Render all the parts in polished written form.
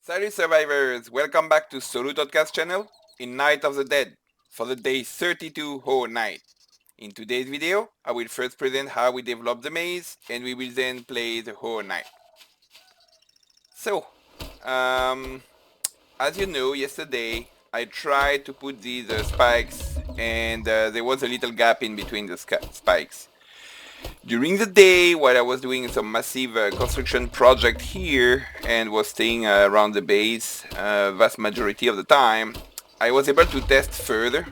Salut survivors, welcome back to SolutOdka's channel in Night of the Dead for the day 32 Horde night. In today's video, I will first present how we develop the maze and we will then play the Horde night. So, as you know, yesterday I tried to put these spikes and there was a little gap in between the spikes. During the day, while I was doing some massive construction project here and was staying around the base vast majority of the time, I was able to test further.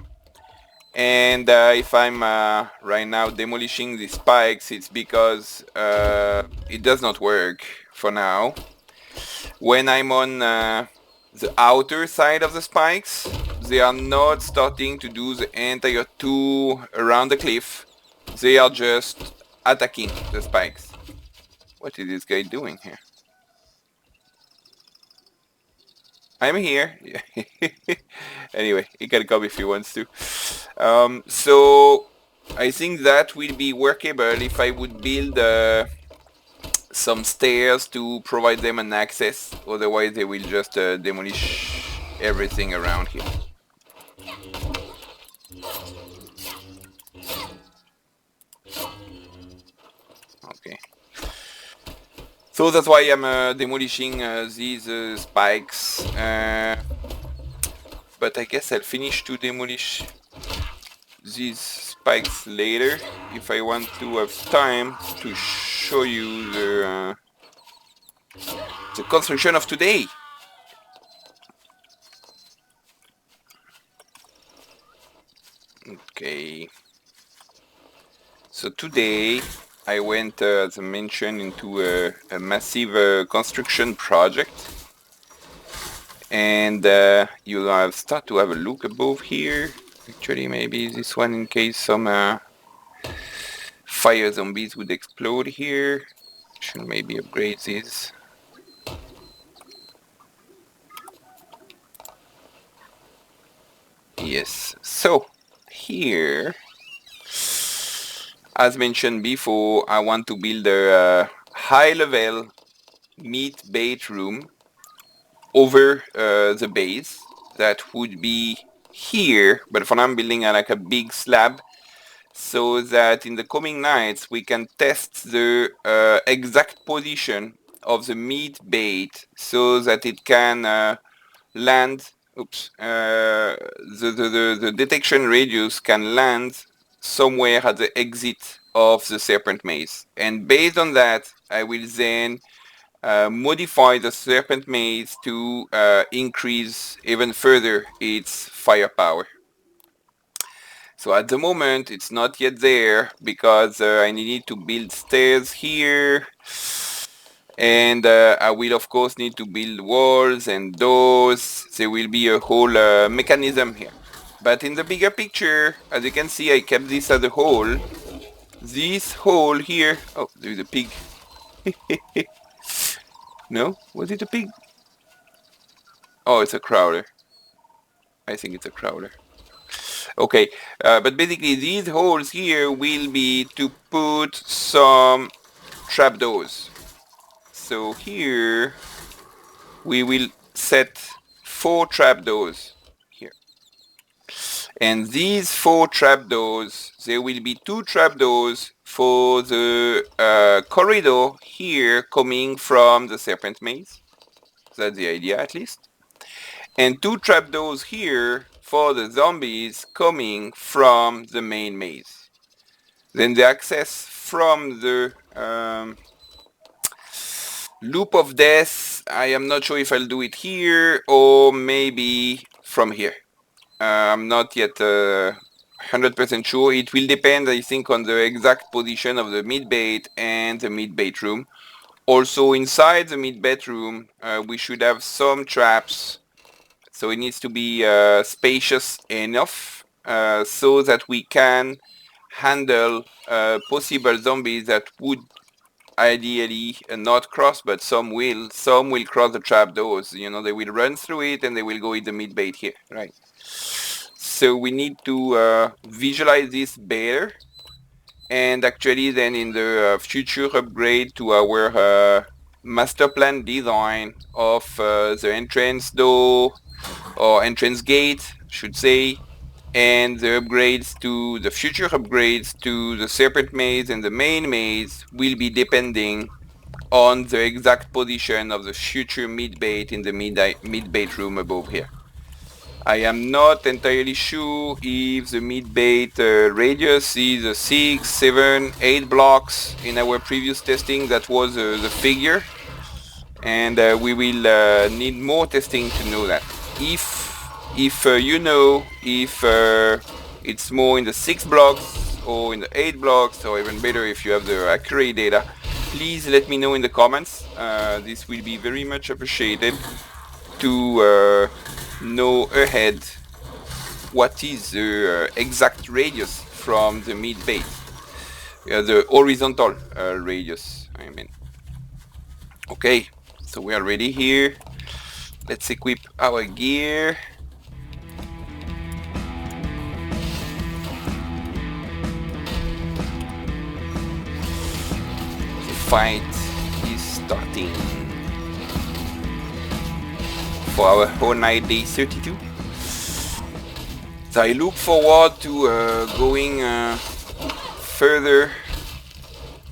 And if I'm right now demolishing the spikes, it's because it does not work for now. When I'm on the outer side of the spikes, they are not starting to do the entire tour around the cliff. They are just attacking the spikes. What is this guy doing here? I'm here. Anyway, he can come if he wants to. So I think that will be workable if I would build some stairs to provide them an access. Otherwise they will just demolish everything around here. Okay. So that's why I'm demolishing these spikes. But I guess I'll finish to demolish these spikes later if I want to have time to show you the construction of today. Okay. So today I went, as I mentioned, into a massive construction project, and you'll have start to have a look above here. Actually, maybe this one in case some fire zombies would explode here. Should maybe upgrade this. Yes. So here, as mentioned before, I want to build a high-level meat bait room over the base. That would be here, but for now I'm building like a big slab so that in the coming nights we can test the exact position of the meat bait so that it can land, the detection radius can land somewhere at the exit of the serpent maze, and based on that I will then modify the serpent maze to increase even further its firepower. So at the moment it's not yet there because I need to build stairs here, and I will of course need to build walls and doors. There will be a whole mechanism here. But in the bigger picture, as you can see, I kept this as a hole. This hole here... Oh, there's a pig. No? Was it a pig? Oh, it's a crawler. I think it's a crawler. Okay, but basically these holes here will be to put some trapdoors. So here we will set 4 trapdoors here. And these 4 trapdoors, there will be 2 trapdoors for the corridor here coming from the serpent maze. That's the idea at least. And 2 trapdoors here for the zombies coming from the main maze. Then the access from the loop of death, I am not sure if I'll do it here or maybe from here. I'm not yet 100% sure. It will depend, I think, on the exact position of the meat bait and the meat bait room. Also inside the meat bait room we should have some traps, so it needs to be spacious enough so that we can handle possible zombies that would ideally not cross, but some will cross the trapdoors. You know, they will run through it and they will go in the meat bait here, right? So we need to visualize this better, and actually then in the future upgrade to our master plan design of the entrance door, or entrance gate, should say, and the upgrades to the future upgrades to the serpent maze and the main maze will be depending on the exact position of the future mid bait in the mid bait room above here. I am not entirely sure if the mid bait radius is 6, 7, 8 blocks. In our previous testing that was the figure, and we will need more testing to know that. If you know if it's more in the 6 blocks or in the 8 blocks, or even better if you have the accurate data, please let me know in the comments. This will be very much appreciated to know ahead what is the exact radius from the mid bait, the horizontal radius, I mean. Okay, so we are ready here. Let's equip our gear. The fight is starting for our whole night, day 32. So I look forward to going further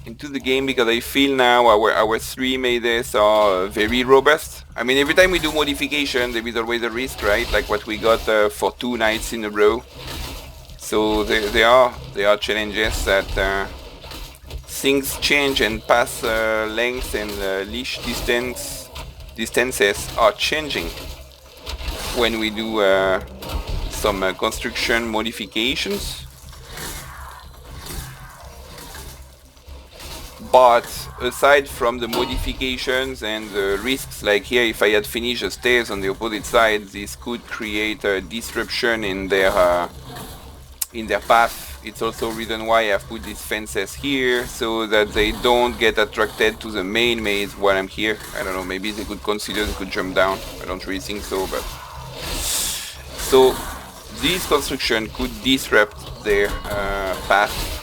into the game, because I feel now our 3 mazes are very robust. I mean, every time we do modification, there is always a risk, right? Like what we got for 2 nights in a row. So there are challenges that things change, and path length and leash distances are changing when we do some construction modifications. But aside from the modifications and the risks, like here, if I had finished the stairs on the opposite side, this could create a disruption in their path. It's also a reason why I've put these fences here, so that they don't get attracted to the main maze while I'm here. I don't know, maybe they could consider they could jump down. I don't really think so, but... So, this construction could disrupt their path.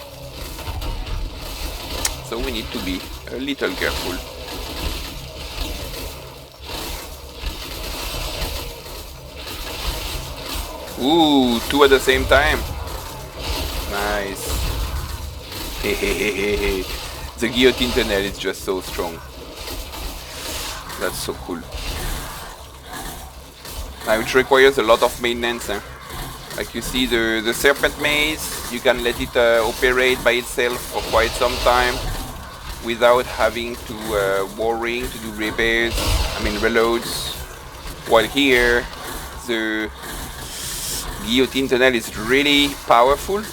So we need to be a little careful. Ooh, 2 at the same time. Nice. Hehehehe. The guillotine tunnel is just so strong. That's so cool. Now it requires a lot of maintenance. Like you see the serpent maze, you can let it operate by itself for quite some time without having to worrying to do repairs, I mean reloads. While here, the guillotine tunnel is really powerful,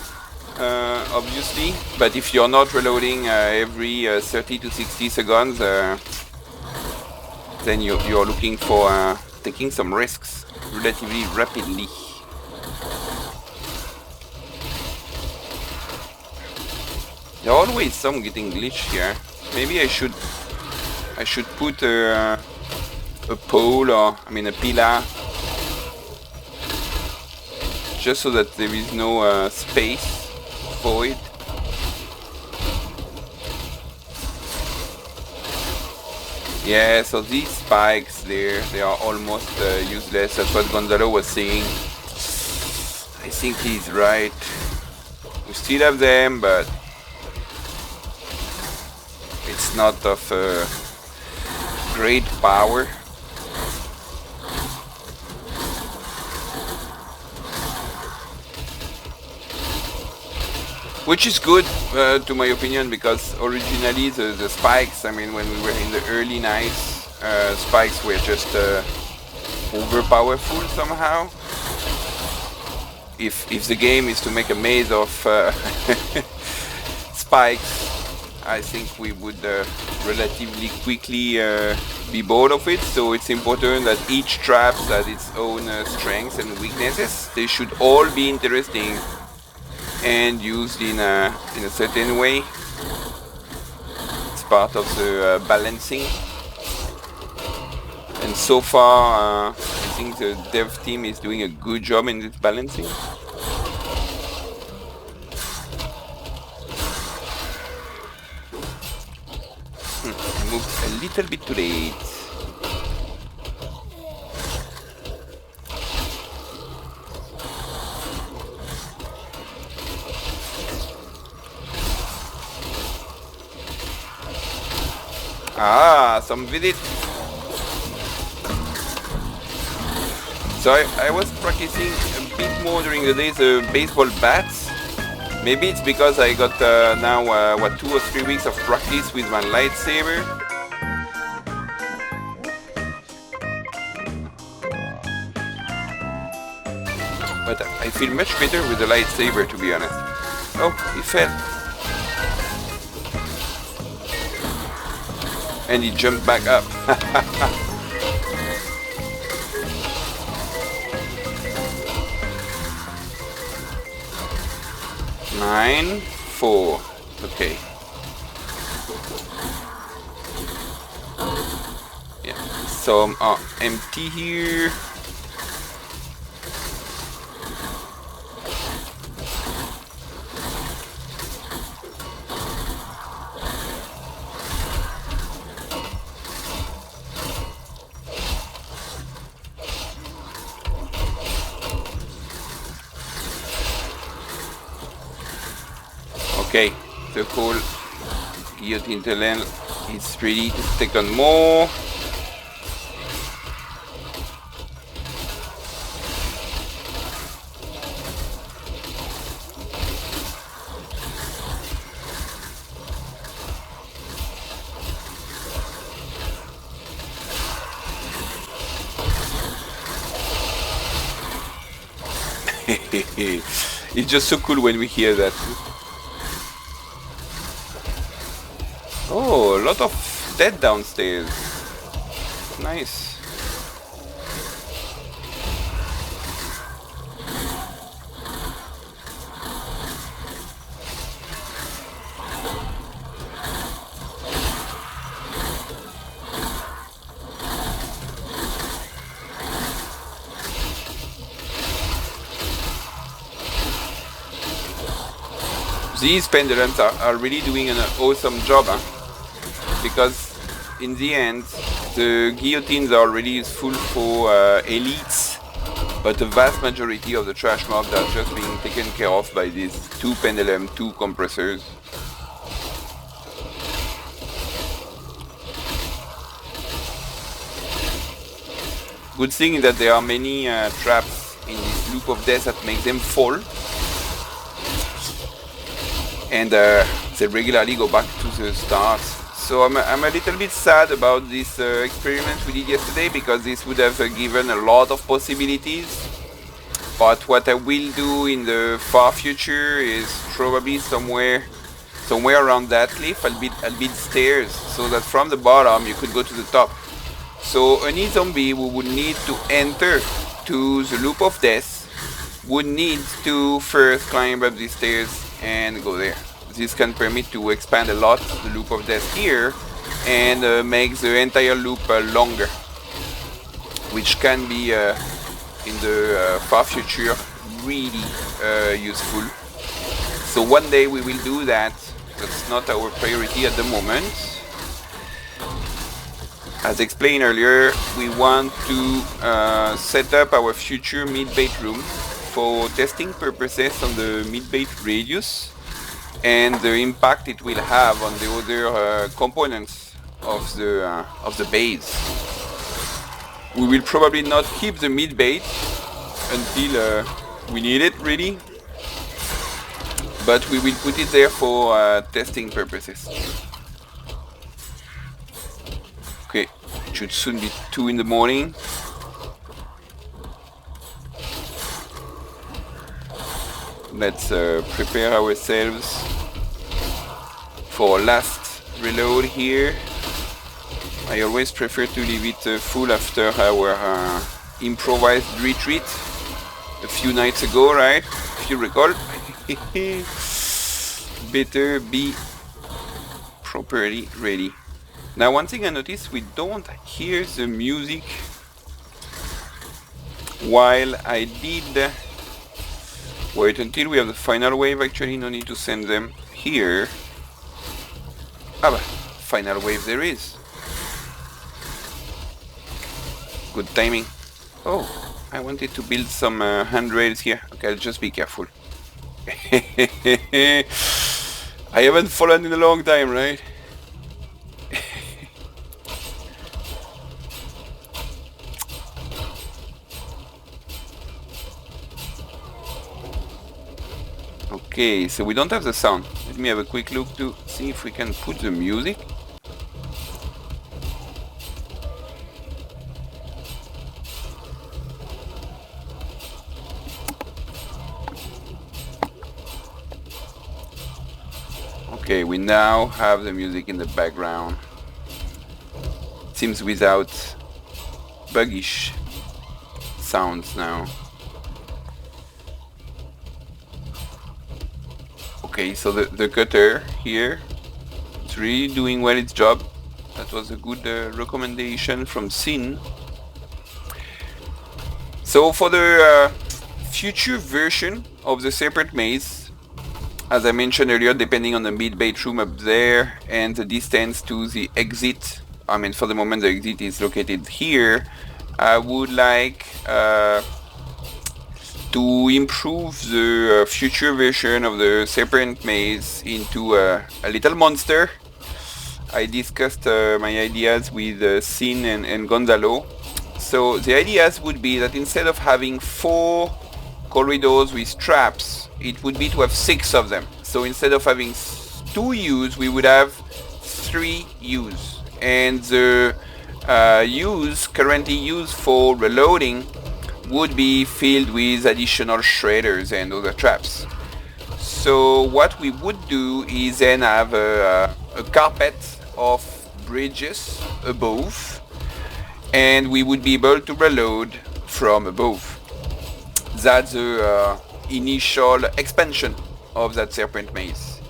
obviously, but if you're not reloading every 30 to 60 seconds, then you're looking for taking some risks relatively rapidly. There are always some getting glitched here. Maybe I should put a pole, or I mean a pillar, just so that there is no space void. Yeah, so these spikes there, they are almost useless. That's what Gonzalo was saying. I think he's right. We still have them, but it's not of great power. Which is good, to my opinion, because originally the spikes, I mean, when we were in the early nights, spikes were just overpowerful somehow. If the game is to make a maze of spikes, I think we would relatively quickly be bored of it. So it's important that each trap has its own strengths and weaknesses. They should all be interesting and used in a certain way. It's part of the balancing. And so far, I think the dev team is doing a good job in this balancing. Moved a little bit too late. Ah, some visit. So I was practicing a bit more during the day the baseball bats. Maybe it's because I got now 2 or 3 weeks of practice with my lightsaber. But I feel much better with the lightsaber, to be honest. Oh, he fell. And he jumped back up. 9, 4. Okay. Yeah. Some are empty here. Okay, the whole guillotine talent is ready to take on more. It's just so cool when we hear that. Oh, a lot of dead downstairs. Nice. These pendulums are really doing an awesome job, huh? Because in the end, the guillotines are really useful for elites, but the vast majority of the trash mobs are just being taken care of by these 2 pendulum, 2 compressors. Good thing is that there are many traps in this loop of death that make them fall. And they regularly go back to the start. So I'm a little bit sad about this experiment we did yesterday, because this would have given a lot of possibilities. But what I will do in the far future is probably somewhere around that cliff I'll build stairs so that from the bottom you could go to the top. So any zombie who would need to enter to the loop of death would need to first climb up the stairs and go there. This can permit to expand a lot the loop of death here and make the entire loop longer, which can be in the far future really useful. So one day we will do that. That's not our priority at the moment. As explained earlier, we want to set up our future mid-bait room for testing purposes on the mid-bait radius and the impact it will have on the other components of the base. We will probably not keep the mid-bait until we need it really, but we will put it there for testing purposes. Okay, it should soon be 2 in the morning. Let's prepare ourselves for last reload here. I always prefer to leave it full after our improvised retreat a few nights ago, right? If you recall. Better be properly ready. Now one thing I noticed, we don't hear the music while I did. Wait until we have the final wave. Actually, no need to send them here. Ah, bah, final wave there is. Good timing. Oh, I wanted to build some handrails here. Okay, I'll just be careful. I haven't fallen in a long time, right? Okay, so we don't have the sound. Let me have a quick look to see if we can put the music. Okay, we now have the music in the background. Seems without buggish sounds now. Okay, so the cutter here, it's really doing well its job. That was a good recommendation from Sin. So for the future version of the Serpent Maze, as I mentioned earlier, depending on the mid-bait room up there and the distance to the exit, I mean for the moment the exit is located here, I would like to improve the future version of the Serpent Maze into a little monster. I discussed my ideas with Sin and Gonzalo. So the ideas would be that instead of having 4 corridors with traps, it would be to have 6 of them. So instead of having 2 U's, we would have 3 U's. And the U's currently used for reloading would be filled with additional shredders and other traps. So what we would do is then have a carpet of bridges above, and we would be able to reload from above. That's the initial expansion of that Serpent Maze.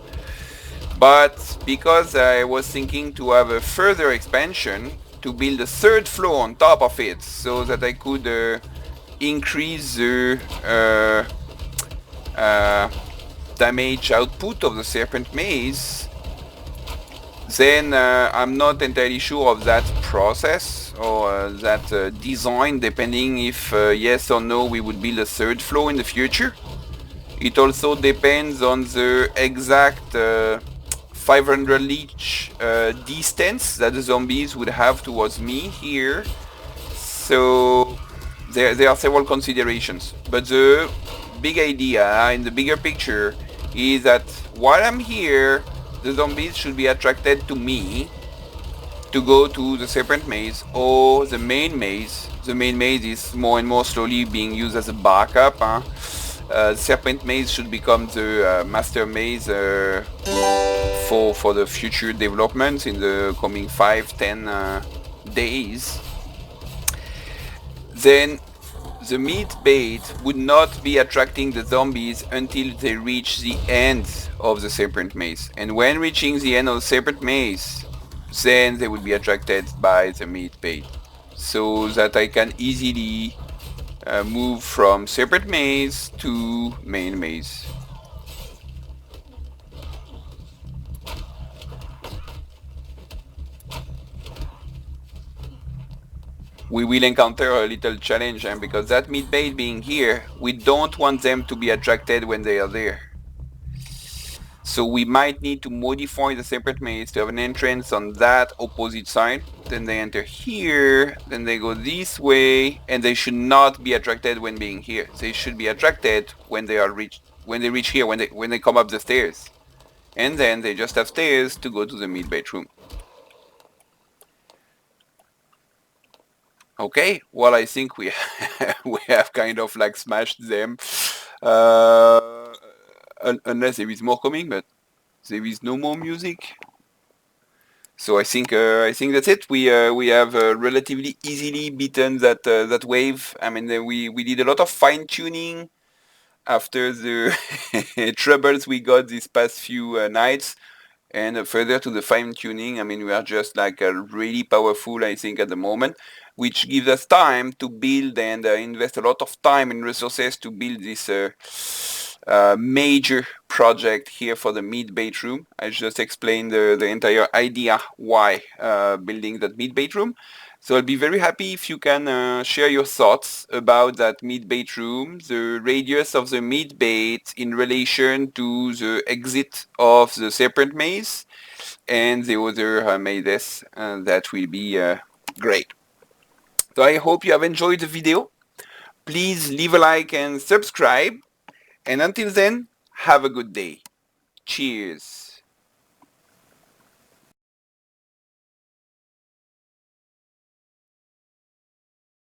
But because I was thinking to have a further expansion, to build a 3rd floor on top of it, so that I could increase the damage output of the Serpent Maze, then I'm not entirely sure of that process or that design, depending if yes or no we would build a 3rd floor in the future. It also depends on the exact 500 leech distance that the zombies would have towards me here. So there are several considerations, but the big idea in the bigger picture is that while I'm here, the zombies should be attracted to me to go to the Serpent Maze or the main maze. The main maze is more and more slowly being used as a backup. Serpent Maze should become the master maze for the future developments in the coming 5-10 days. Then the meat bait would not be attracting the zombies until they reach the end of the Serpent Maze. And when reaching the end of the Serpent Maze, then they would be attracted by the meat bait. So that I can easily move from Serpent Maze to main maze. We will encounter a little challenge, and because that meat bait being here, we don't want them to be attracted when they are there. So we might need to modify the Serpent Maze to have an entrance on that opposite side. Then they enter here, then they go this way, and they should not be attracted when being here. They should be attracted when they reach here, when they come up the stairs. And then they just have stairs to go to the meat bait room. Okay, well I think we we have kind of like smashed them. Unless there is more coming, but there is no more music. So I think that's it. We have relatively easily beaten that wave. I mean, we did a lot of fine tuning after the troubles we got these past few nights, and further to the fine tuning. I mean, we are just like really powerful, I think, at the moment, which gives us time to build and invest a lot of time and resources to build this major project here for the meat bait room. I just explained the entire idea why building that meat bait room. So I'll be very happy if you can share your thoughts about that meat bait room, the radius of the meat bait in relation to the exit of the serpent maze, and the other mazes. That will be great. So I hope you have enjoyed the video. Please leave a like and subscribe. And until then, have a good day. Cheers.